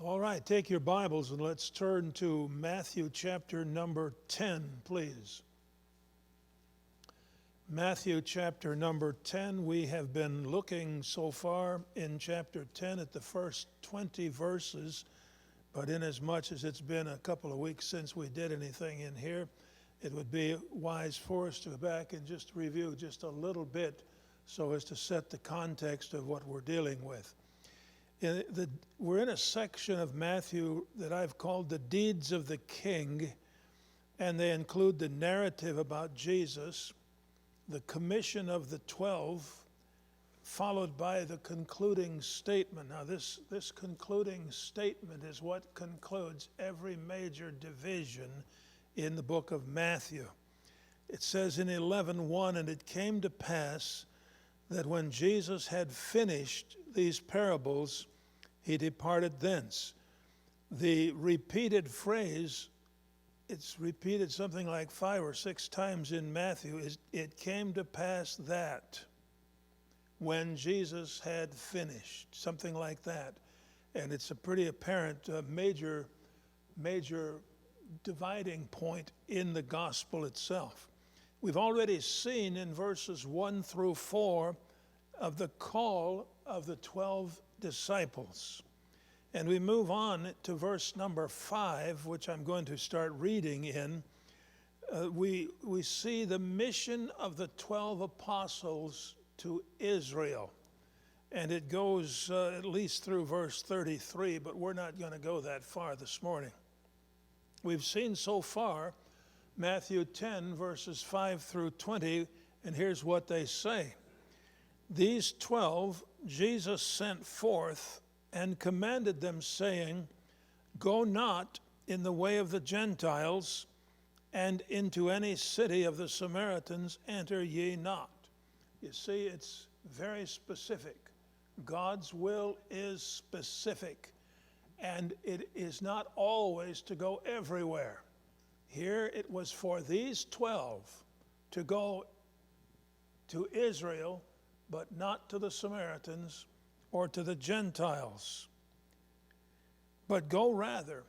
All right, take your Bibles and let's turn to Matthew chapter number 10, please. Matthew chapter number 10. We have been looking so far in chapter 10 at the first 20 verses, but inasmuch as it's been a couple of weeks since we did anything in here, it would be wise for us to go back and just review just a little bit so as to set the context of what we're dealing with. We're in a section of Matthew that I've called the Deeds of the King, and they include the narrative about Jesus, the commission of the 12, followed by the concluding statement. Now this concluding statement is what concludes every major division in the book of Matthew. It says in 11:1, "And it came to pass that when Jesus had finished these parables, he departed thence." The repeated phrase, it's repeated something like 5 or 6 times in Matthew, is "it came to pass that when Jesus had finished," something like that. And it's a pretty apparent major dividing point in the gospel itself. We've already seen in verses 1 through 4 of the call of the 12 disciples. And we move on to verse number 5, which I'm going to start reading in. We see the mission of the 12 apostles to Israel. And it goes at least through verse 33, but we're not going to go that far this morning. We've seen so far Matthew 10, verses 5 through 20, and here's what they say. "These 12 Jesus sent forth and commanded them, saying, Go not in the way of the Gentiles, and into any city of the Samaritans enter ye not." You see, it's very specific. God's will is specific, and it is not always to go everywhere. Here it was for these 12 to go to Israel, but not to the Samaritans or to the Gentiles, but go rather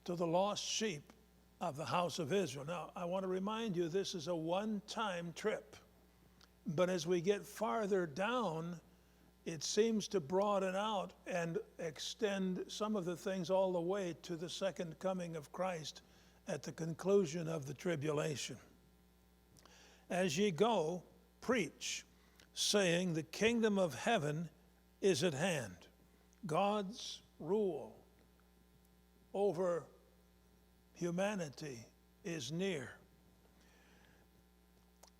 to the lost sheep of the house of Israel. Now, I want to remind you, this is a one-time trip, but as we get farther down, it seems to broaden out and extend some of the things all the way to the second coming of Christ at the conclusion of the tribulation. "As ye go, preach, saying, The kingdom of heaven is at hand." God's rule over humanity is near.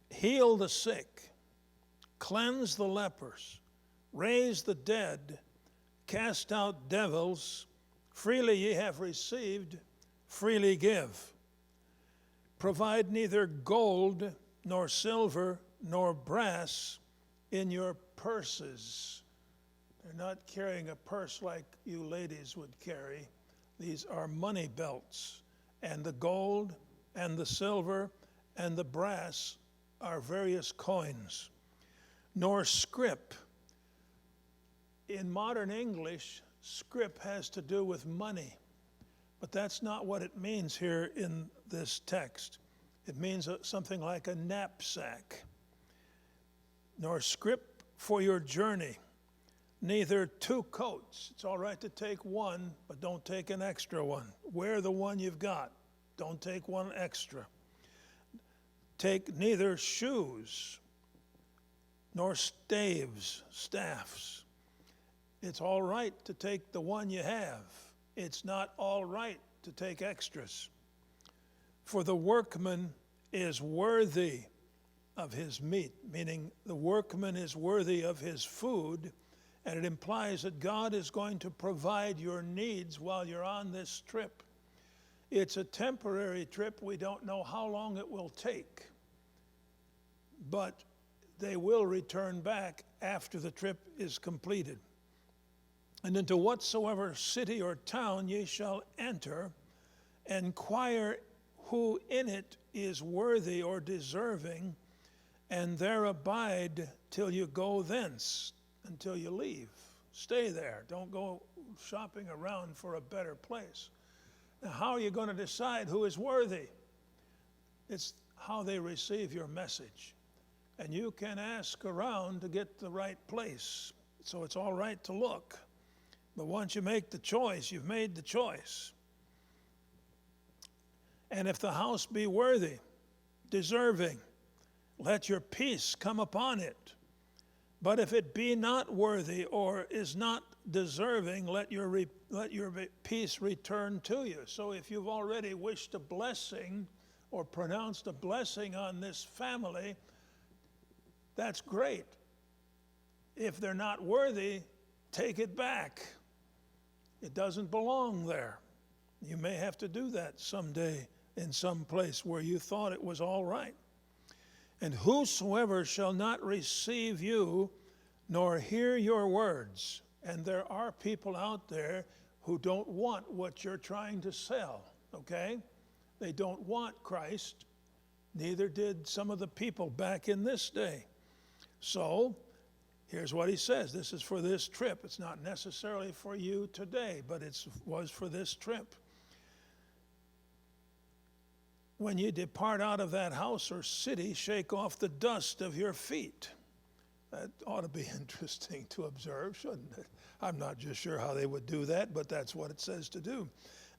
"Heal the sick, cleanse the lepers, raise the dead, cast out devils. Freely ye have received, freely give. Provide neither gold nor silver nor brass in your purses." They're not carrying a purse like you ladies would carry. These are money belts. And the gold and the silver and the brass are various coins. "Nor scrip." In modern English, scrip has to do with money. But that's not what it means here in this text. It means something like a knapsack. "Nor scrip for your journey, neither 2 coats." It's all right to take one, but don't take an extra one. Wear the one you've got. Don't take one extra. "Take neither shoes, nor staffs." It's all right to take the one you have. It's not all right to take extras. "For the workman is worthy of his meat," meaning the workman is worthy of his food, and it implies that God is going to provide your needs while you're on this trip. It's a temporary trip. We don't know how long it will take, but they will return back after the trip is completed. "And into whatsoever city or town ye shall enter, inquire who in it is worthy or deserving, and there abide till you go thence," until you leave. Stay there. Don't go shopping around for a better place. Now, how are you going to decide who is worthy? It's how they receive your message. And you can ask around to get the right place. So it's all right to look. But once you make the choice, you've made the choice. And if the house be worthy, deserving, let your peace come upon it. But if it be not worthy or is not deserving, let your peace return to you. So if you've already wished a blessing or pronounced a blessing on this family, that's great. If they're not worthy, take it back. It doesn't belong there. You may have to do that someday in some place where you thought it was all right. And whosoever shall not receive you, nor hear your words. And there are people out there who don't want what you're trying to sell, okay? They don't want Christ. Neither did some of the people back in this day. So, here's what he says. This is for this trip. It's not necessarily for you today, but it was for this trip. When you depart out of that house or city, shake off the dust of your feet. That ought to be interesting to observe, shouldn't it? I'm not just sure how they would do that, but that's what it says to do.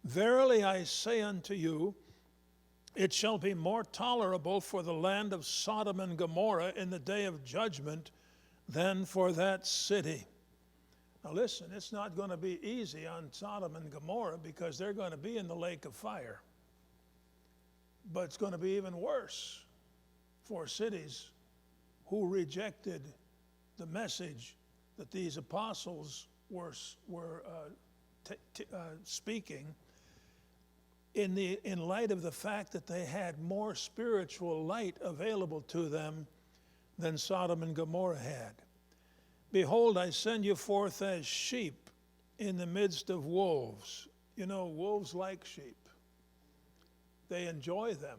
Verily I say unto you, it shall be more tolerable for the land of Sodom and Gomorrah in the day of judgment than for that city. Now listen, it's not going to be easy on Sodom and Gomorrah because they're going to be in the lake of fire. But it's going to be even worse for cities who rejected the message that these apostles were speaking in light of the fact that they had more spiritual light available to them than Sodom and Gomorrah had. Behold, I send you forth as sheep in the midst of wolves. You know, wolves like sheep. They enjoy them.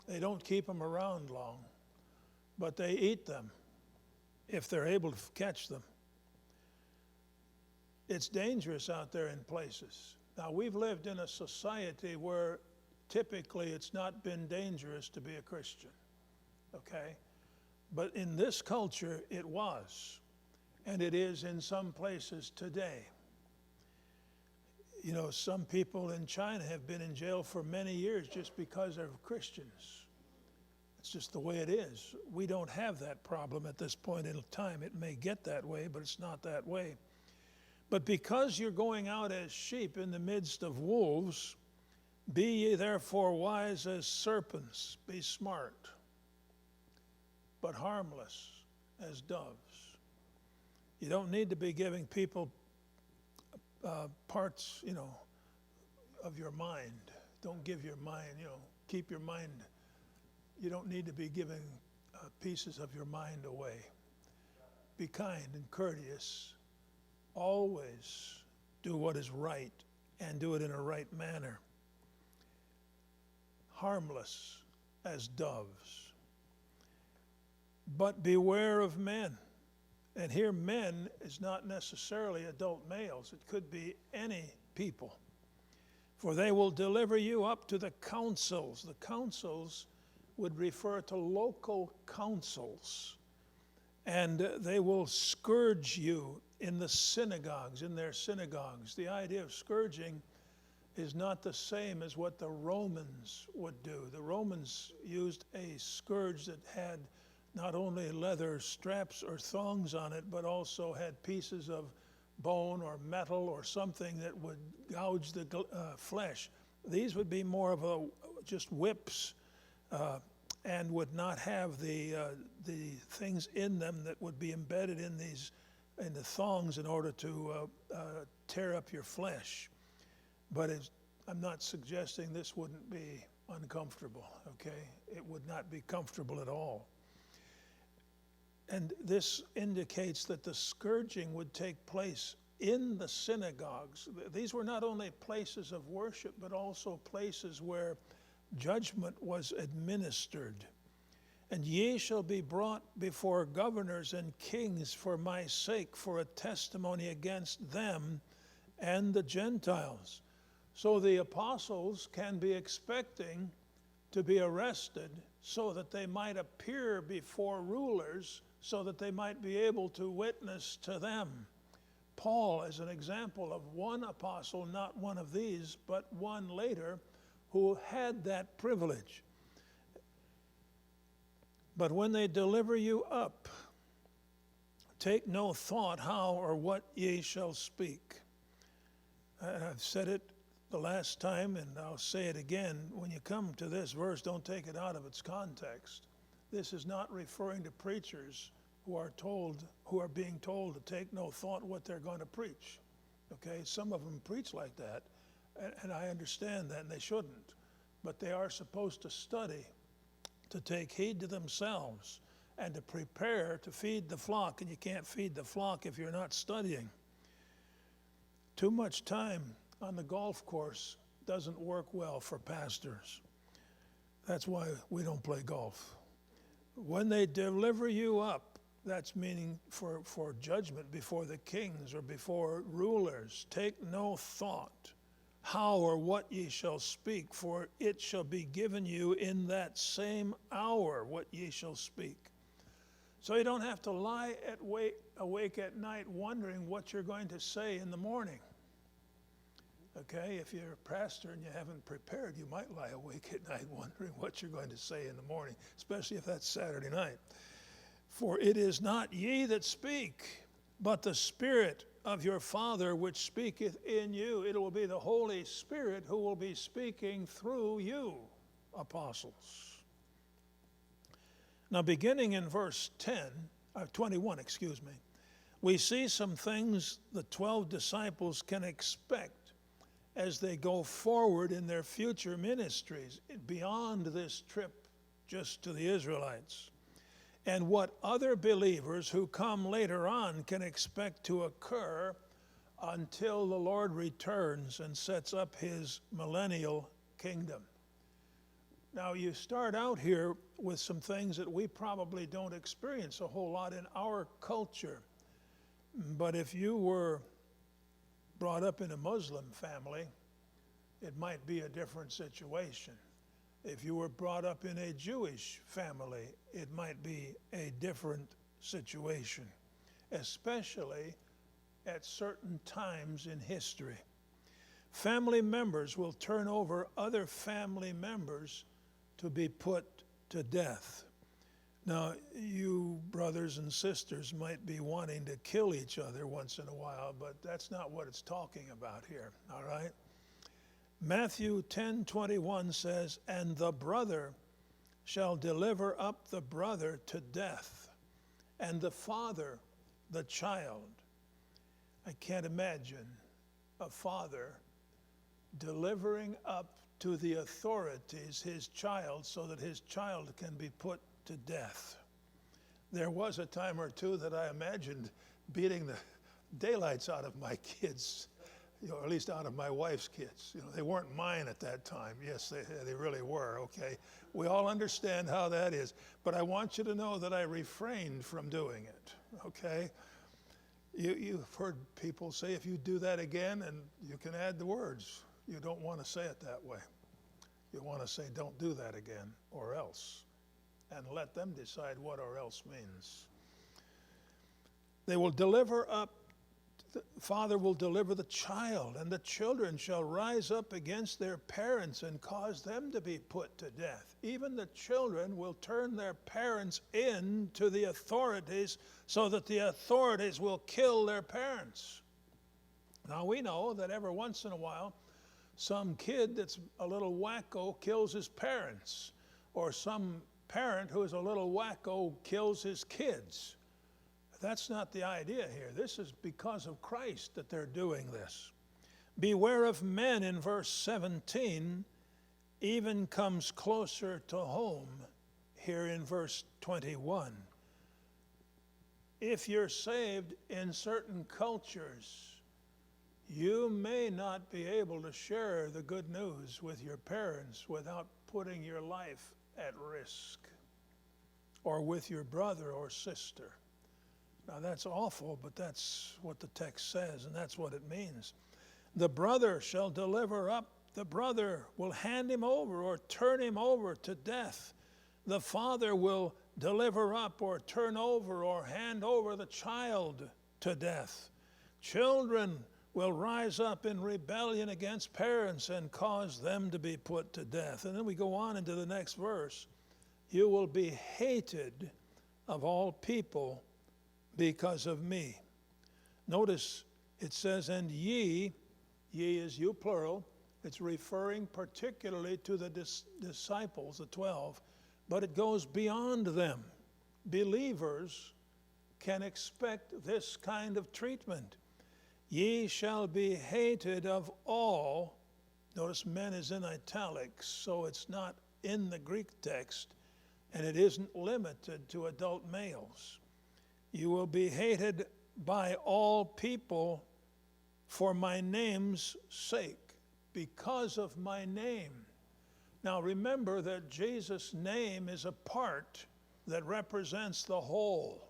They don't keep them around long, but they eat them if they're able to catch them. It's dangerous out there in places. Now, we've lived in a society where typically it's not been dangerous to be a Christian, okay? But in this culture, it was, and it is in some places today. You know, some people in China have been in jail for many years just because they're Christians. It's just the way it is. We don't have that problem at this point in time. It may get that way, but it's not that way. But because you're going out as sheep in the midst of wolves, be ye therefore wise as serpents, be smart, but harmless as doves. You don't need to be giving people parts, of your mind. Don't give your mind, keep your mind. You don't need to be giving pieces of your mind away. Be kind and courteous. Always do what is right and do it in a right manner. Harmless as doves. But beware of men. And here men is not necessarily adult males. It could be any people. For they will deliver you up to the councils. The councils would refer to local councils. And they will scourge you in the synagogues, in their synagogues. The idea of scourging is not the same as what the Romans would do. The Romans used a scourge that had not only leather straps or thongs on it, but also had pieces of bone or metal or something that would gouge the flesh. These would be more of just whips and would not have the things in them that would be embedded in the thongs in order to tear up your flesh. But I'm not suggesting this wouldn't be uncomfortable, okay? It would not be comfortable at all. And this indicates that the scourging would take place in the synagogues. These were not only places of worship, but also places where judgment was administered. And ye shall be brought before governors and kings for my sake, for a testimony against them and the Gentiles. So the apostles can be expecting to be arrested so that they might appear before rulers, so that they might be able to witness to them. Paul is an example of one apostle, not one of these, but one later, who had that privilege. But when they deliver you up, take no thought how or what ye shall speak. I've said it the last time, and I'll say it again. When you come to this verse, don't take it out of its context. This is not referring to preachers who are being told to take no thought what they're going to preach. Okay, some of them preach like that, and I understand that, and they shouldn't. But they are supposed to study, to take heed to themselves, and to prepare to feed the flock. And you can't feed the flock if you're not studying. Too much time on the golf course doesn't work well for pastors. That's why we don't play golf. When they deliver you up, that's meaning for judgment before the kings or before rulers. Take no thought how or what ye shall speak, for it shall be given you in that same hour what ye shall speak. So you don't have to lie awake at night wondering what you're going to say in the morning. Okay, if you're a pastor and you haven't prepared, you might lie awake at night wondering what you're going to say in the morning, especially if that's Saturday night. For it is not ye that speak, but the Spirit of your Father which speaketh in you. It will be the Holy Spirit who will be speaking through you, apostles. Now, beginning in verse 21, we see some things the 12 disciples can expect as they go forward in their future ministries beyond this trip just to the Israelites, and what other believers who come later on can expect to occur until the Lord returns and sets up his millennial kingdom. Now, you start out here with some things that we probably don't experience a whole lot in our culture. But if you were brought up in a Muslim family, it might be a different situation. If you were brought up in a Jewish family, it might be a different situation, especially at certain times in history. Family members will turn over other family members to be put to death. Now, you brothers and sisters might be wanting to kill each other once in a while, but that's not what it's talking about here, all right? Matthew 10:21 says, and the brother shall deliver up the brother to death, and the father the child. I can't imagine a father delivering up to the authorities his child so that his child can be put to death. There was a time or two that I imagined beating the daylights out of my kids, or at least out of my wife's kids. They weren't mine at that time. Yes, they really were, okay? We all understand how that is. But I want you to know that I refrained from doing it, okay? You've heard people say, if you do that again, and you can add the words. You don't want to say it that way. You want to say, don't do that again, or else. And let them decide what or else means. They will deliver up, the father will deliver the child, and the children shall rise up against their parents and cause them to be put to death. Even the children will turn their parents in to the authorities so that the authorities will kill their parents. Now we know that every once in a while, some kid that's a little wacko kills his parents, or some parent who is a little wacko kills his kids. That's not the idea here. This is because of Christ that they're doing this. Beware of men in verse 17 even comes closer to home here in verse 21. If you're saved in certain cultures, you may not be able to share the good news with your parents without putting your life at risk. or with your brother or sister. Now that's awful, but that's what the text says, and that's what it means. The brother shall deliver up, the brother will hand him over or turn him over to death. The father will deliver up or turn over or hand over the child to death. Children will rise up in rebellion against parents and cause them to be put to death. And then we go on into the next verse. You will be hated of all people because of me. Notice it says, and ye is you plural. It's referring particularly to the disciples, the 12, but it goes beyond them. Believers can expect this kind of treatment. Ye shall be hated of all. Notice men is in italics, so it's not in the Greek text, and it isn't limited to adult males. You will be hated by all people for my name's sake, because of my name. Now remember that Jesus' name is a part that represents the whole.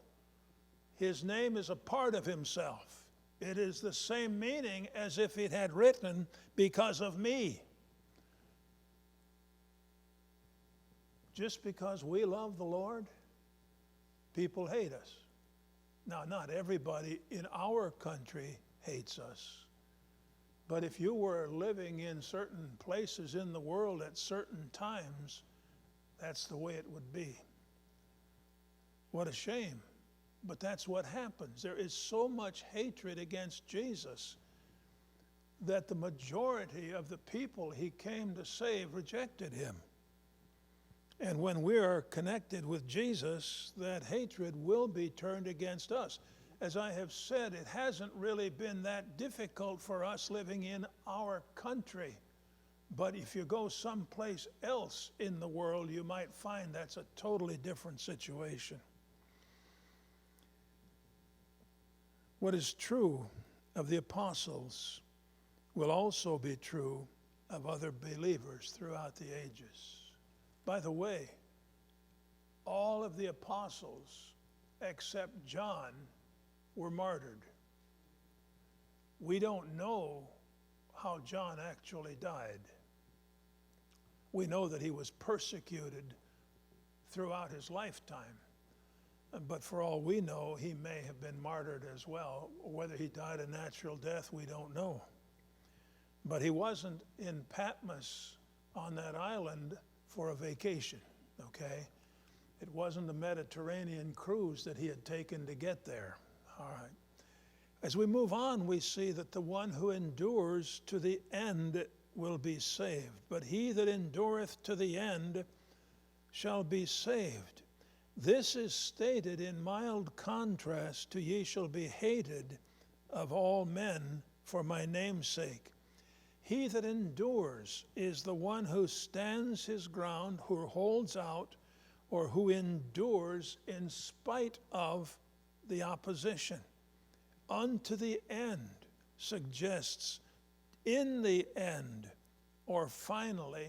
His name is a part of himself. It is the same meaning as if it had written, because of me. Just because we love the Lord, people hate us. Now, not everybody in our country hates us. But if you were living in certain places in the world at certain times, that's the way it would be. What a shame. But that's what happens. There is so much hatred against Jesus that the majority of the people he came to save rejected him. And when we are connected with Jesus, that hatred will be turned against us. As I have said, it hasn't really been that difficult for us living in our country. But if you go someplace else in the world, you might find that's a totally different situation. What is true of the apostles will also be true of other believers throughout the ages. By the way, all of the apostles except John were martyred. We don't know how John actually died. We know that he was persecuted throughout his lifetime. But for all we know, he may have been martyred as well. Whether he died a natural death, we don't know. But he wasn't in Patmos on that island for a vacation, okay? It wasn't a Mediterranean cruise that he had taken to get there. All right. As we move on, we see that the one who endures to the end will be saved. But he that endureth to the end shall be saved. This is stated in mild contrast to ye shall be hated of all men for my name's sake. He that endures is the one who stands his ground, who holds out, or who endures in spite of the opposition. Unto the end suggests in the end, or finally,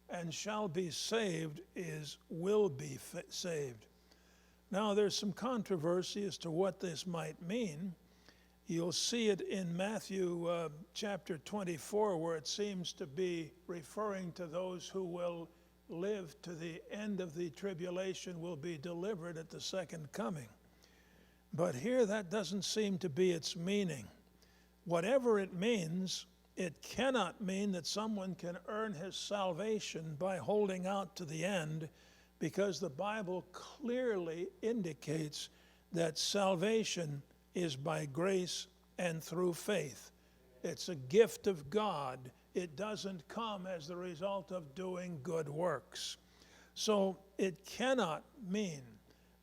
and shall be saved is will be saved. Now there's some controversy as to what this might mean. You'll see it in Matthew chapter 24, where it seems to be referring to those who will live to the end of the tribulation, will be delivered at the second coming. But here that doesn't seem to be its meaning. Whatever it means, it cannot mean that someone can earn his salvation by holding out to the end, because the Bible clearly indicates that salvation is by grace and through faith. It's a gift of God. It doesn't come as the result of doing good works. So it cannot mean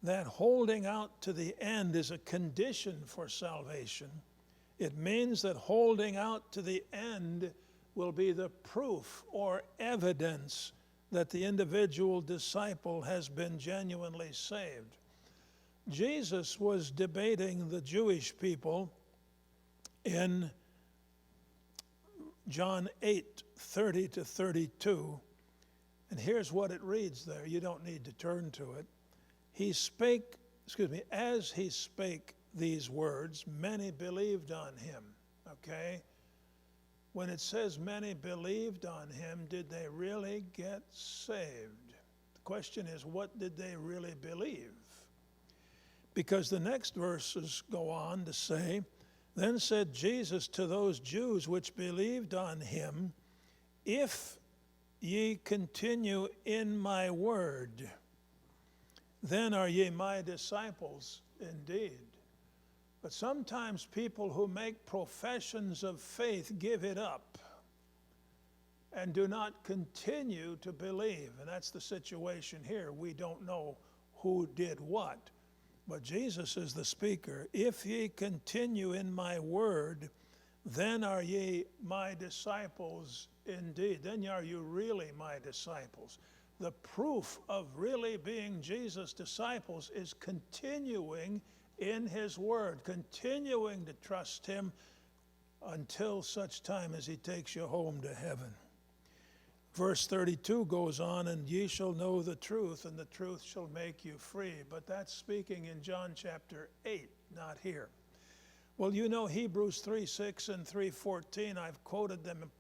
that holding out to the end is a condition for salvation. It means that holding out to the end will be the proof or evidence that the individual disciple has been genuinely saved. Jesus was debating the Jewish people in John 8:30 to 32. And here's what it reads there. You don't need to turn to it. as he spake these words, many believed on him. Okay? When it says many believed on him, did they really get saved? The question is, what did they really believe? Because the next verses go on to say, then said Jesus to those Jews which believed on him, if ye continue in my word, then are ye my disciples indeed. But sometimes people who make professions of faith give it up and do not continue to believe. And that's the situation here. We don't know who did what. But Jesus is the speaker. If ye continue in my word, then are ye my disciples indeed. Then are you really my disciples. The proof of really being Jesus' disciples is continuing in his word, continuing to trust him until such time as he takes you home to heaven. Verse 32 goes on, and ye shall know the truth, and the truth shall make you free. But that's speaking in John chapter 8, not here. Well, you know Hebrews 3:6 and 3:14. I've quoted them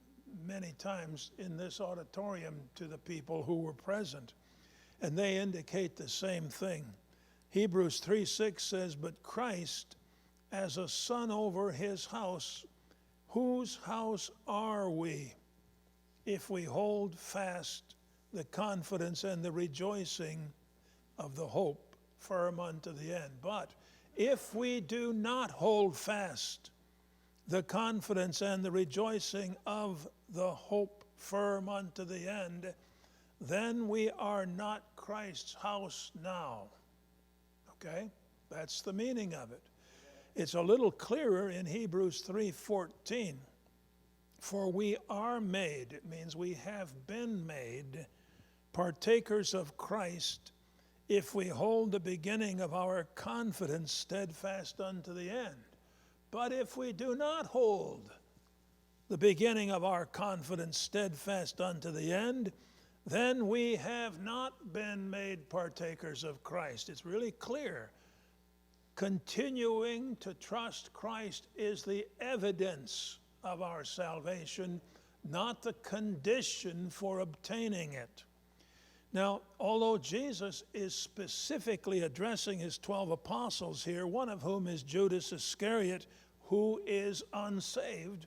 many times in this auditorium to the people who were present, and they indicate the same thing. Hebrews 3:6 says, but Christ as a son over his house, whose house are we, if we hold fast the confidence and the rejoicing of the hope firm unto the end? But if we do not hold fast the confidence and the rejoicing of the hope firm unto the end, then we are not Christ's house now. Okay? That's the meaning of it. It's a little clearer in Hebrews 3:14. For we are made, it means we have been made, partakers of Christ, if we hold the beginning of our confidence steadfast unto the end. But if we do not hold the beginning of our confidence steadfast unto the end, then we have not been made partakers of Christ. It's really clear. Continuing to trust Christ is the evidence of our salvation, not the condition for obtaining it. Now, although Jesus is specifically addressing his 12 apostles here, one of whom is Judas Iscariot, who is unsaved,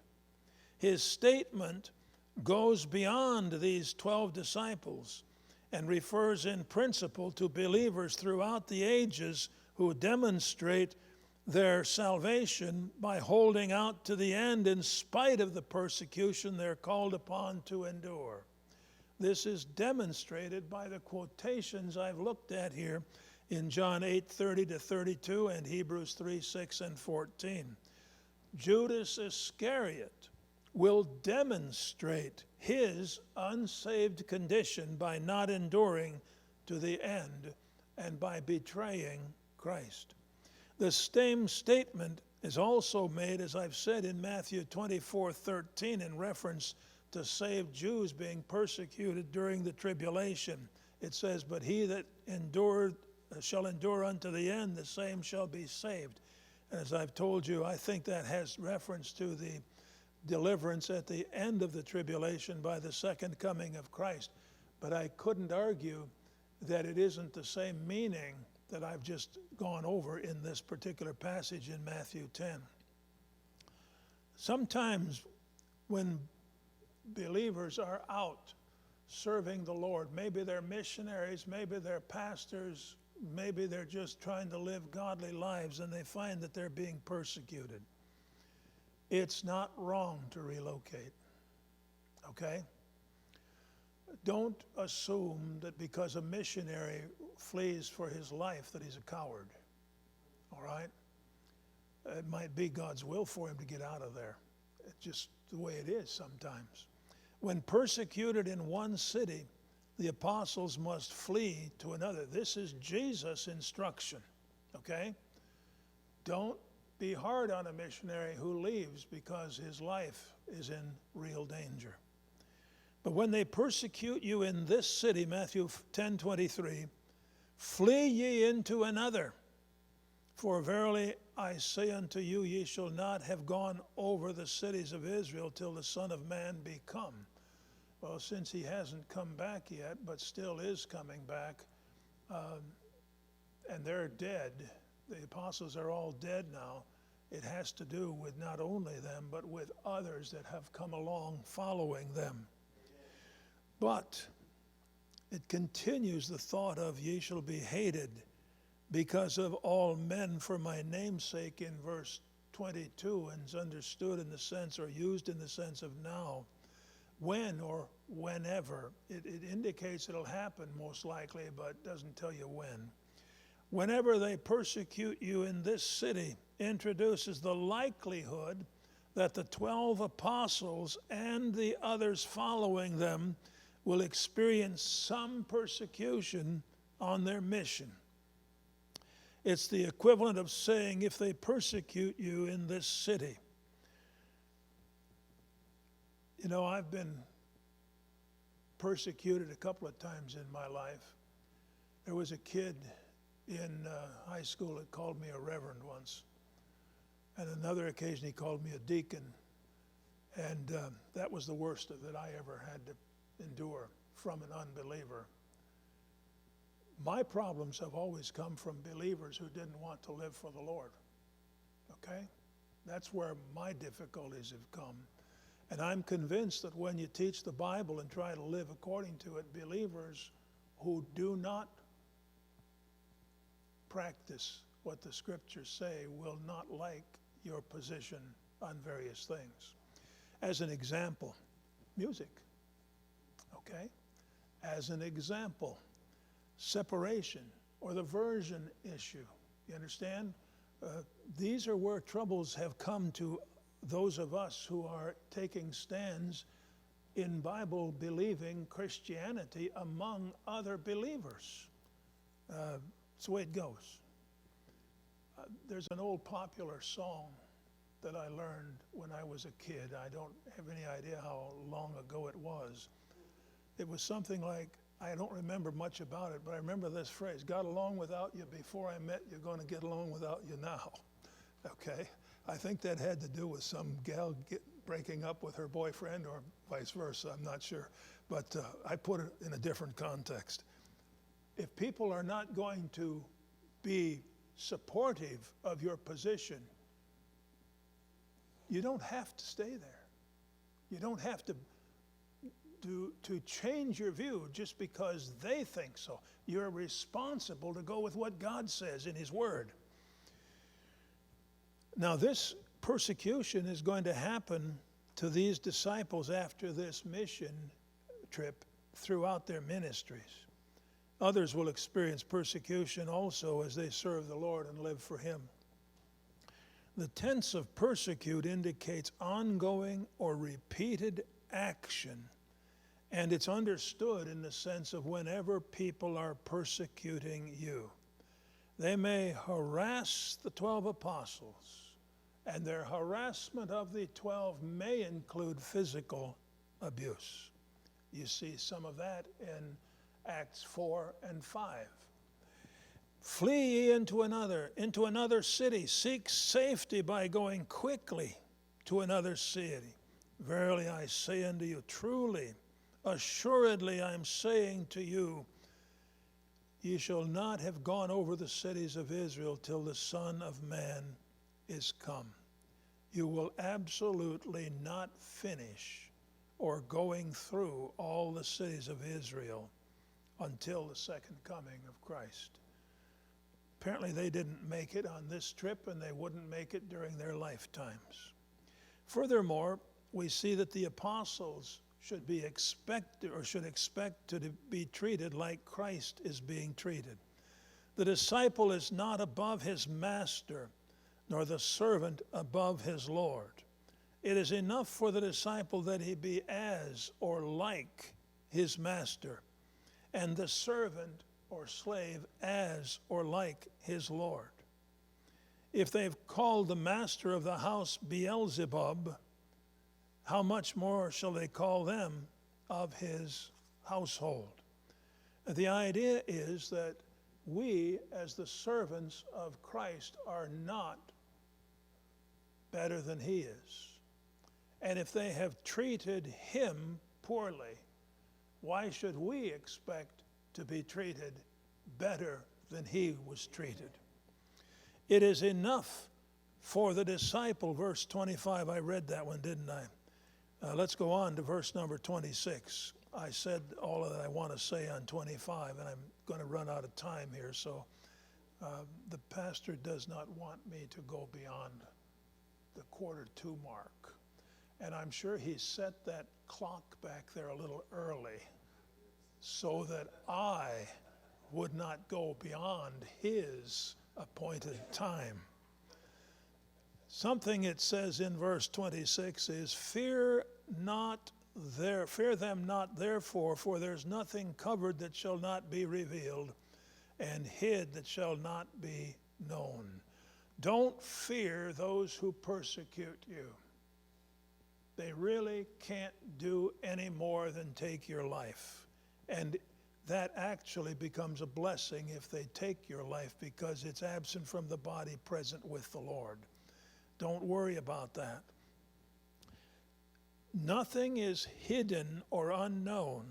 his statement goes beyond these 12 disciples and refers in principle to believers throughout the ages who demonstrate their salvation by holding out to the end in spite of the persecution they're called upon to endure. This is demonstrated by the quotations I've looked at here in John 8:30 to 32 and Hebrews 3:6 and 14. Judas Iscariot will demonstrate his unsaved condition by not enduring to the end and by betraying Christ. The same statement is also made, as I've said, in Matthew 24:13 in reference to saved Jews being persecuted during the tribulation. It says, but he that shall endure unto the end, the same shall be saved. And as I've told you, I think that has reference to the deliverance at the end of the tribulation by the second coming of Christ. But I couldn't argue that it isn't the same meaning that I've just gone over in this particular passage in Matthew 10. Sometimes when believers are out serving the Lord, maybe they're missionaries, maybe they're pastors, maybe they're just trying to live godly lives, and they find that they're being persecuted. It's not wrong to relocate, okay? Don't assume that because a missionary flees for his life that he's a coward, all right? It might be God's will for him to get out of there. It's just the way it is sometimes. When persecuted in one city, the apostles must flee to another. This is Jesus' instruction, okay? Don't be hard on a missionary who leaves because his life is in real danger. But when they persecute you in this city, Matthew 10:23, Flee ye into another. For verily I say unto you, ye shall not have gone over the cities of Israel till the Son of Man be come. Well, since he hasn't come back yet, but still is coming back, and they're dead, the apostles are all dead now, it has to do with not only them, but with others that have come along following them. But it continues the thought of, ye shall be hated because of all men for my name's sake in verse 22, and is understood in the sense, or used in the sense of now. When or whenever. It indicates it'll happen most likely, but doesn't tell you when. Whenever they persecute you in this city, introduces the likelihood that the 12 apostles and the others following them will experience some persecution on their mission. It's the equivalent of saying, if they persecute you in this city. You know, I've been persecuted a couple of times in my life. There was a kid in high school that called me a reverend once. And another occasion he called me a deacon. And that was the worst that I ever had to endure from an unbeliever. My problems have always come from believers who didn't want to live for the Lord. Okay? That's where my difficulties have come. And I'm convinced that when you teach the Bible and try to live according to it, believers who do not practice what the scriptures say will not like your position on various things. As an example, music. Okay? As an example, separation or the version issue. You understand? These are where troubles have come to those of us who are taking stands in Bible-believing Christianity among other believers. It's the way it goes. There's an old popular song that I learned when I was a kid. I don't have any idea how long ago it was. It was something like, I don't remember much about it, but I remember this phrase: got along without you before I met you, going to get along without you now. Okay? I think that had to do with some gal breaking up with her boyfriend or vice versa, I'm not sure. But I put it in a different context. If people are not going to be supportive of your position, you don't have to stay there. You don't have to change your view just because they think so. You're responsible to go with what God says in His Word. Now, this persecution is going to happen to these disciples after this mission trip throughout their ministries. Others will experience persecution also as they serve the Lord and live for Him. The tense of persecute indicates ongoing or repeated action, and it's understood in the sense of whenever people are persecuting you. They may harass the 12 apostles, and their harassment of the 12 may include physical abuse. You see some of that in Acts 4 and 5. Flee ye into another city. Seek safety by going quickly to another city. Verily I say unto you, truly, assuredly I am saying to you, ye shall not have gone over the cities of Israel till the Son of Man is come. You will absolutely not finish or going through all the cities of Israel until the second coming of Christ. Apparently they didn't make it on this trip, and they wouldn't make it during their lifetimes. Furthermore, we see that the apostles should expect to be treated like Christ is being treated. The disciple is not above his master, nor the servant above his Lord. It is enough for the disciple that he be as or like his master, and the servant or slave as or like his Lord. If they've called the master of the house Beelzebub, how much more shall they call them of his household? The idea is that we, as the servants of Christ, are not better than he is. And if they have treated him poorly, why should we expect to be treated better than he was treated? It is enough for the disciple, verse 25. I read that one, didn't I? Let's go on to verse number 26. I said all that I want to say on 25, and I'm going to run out of time here, so the pastor does not want me to go beyond the 1:45 mark. And I'm sure he set that clock back there a little early so that I would not go beyond his appointed time. Something it says in verse 26 is, fear them not therefore, for there's nothing covered that shall not be revealed, and hid that shall not be known. Don't fear those who persecute you. They really can't do any more than take your life. And that actually becomes a blessing if they take your life, because it's absent from the body, present with the Lord. Don't worry about that. Nothing is hidden or unknown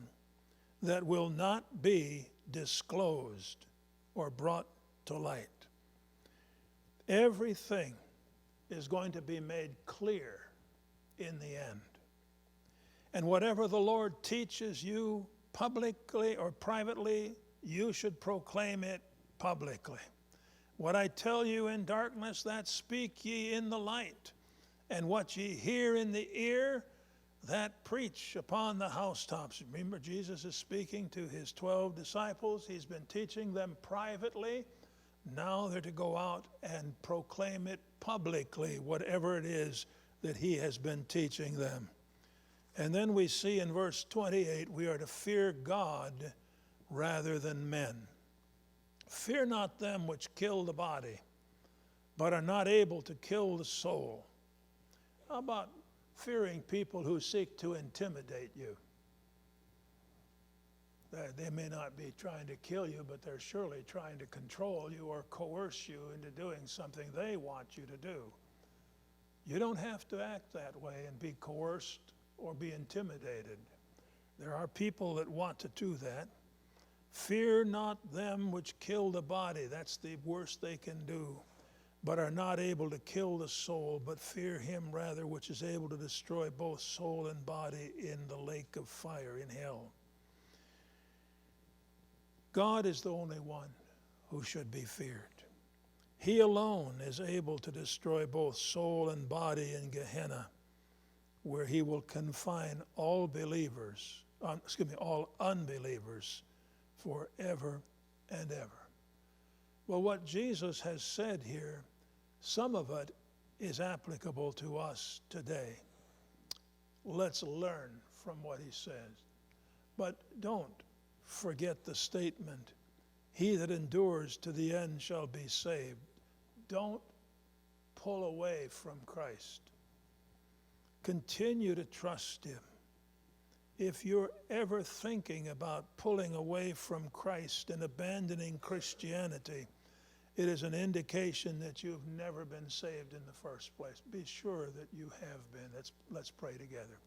that will not be disclosed or brought to light. Everything is going to be made clear in the end. And whatever the Lord teaches you publicly or privately, you should proclaim it publicly. What I tell you in darkness, that speak ye in the light. And what ye hear in the ear, that preach upon the housetops. Remember, Jesus is speaking to his 12 disciples. He's been teaching them privately. Now they're to go out and proclaim it publicly, whatever it is that he has been teaching them. And then we see in verse 28, we are to fear God rather than men. Fear not them which kill the body, but are not able to kill the soul. How about fearing people who seek to intimidate you? They may not be trying to kill you, but they're surely trying to control you or coerce you into doing something they want you to do. You don't have to act that way and be coerced or be intimidated. There are people that want to do that. Fear not them which kill the body. That's the worst they can do. But are not able to kill the soul, but fear him rather which is able to destroy both soul and body in the lake of fire in hell. God is the only one who should be feared. He alone is able to destroy both soul and body in Gehenna, where he will confine all unbelievers forever and ever. Well, what Jesus has said here, some of it is applicable to us today. Let's learn from what he says. But don't forget the statement, he that endures to the end shall be saved. Don't pull away from Christ. Continue to trust him. If you're ever thinking about pulling away from Christ and abandoning Christianity, it is an indication that you've never been saved in the first place. Be sure that you have been. Let's pray together.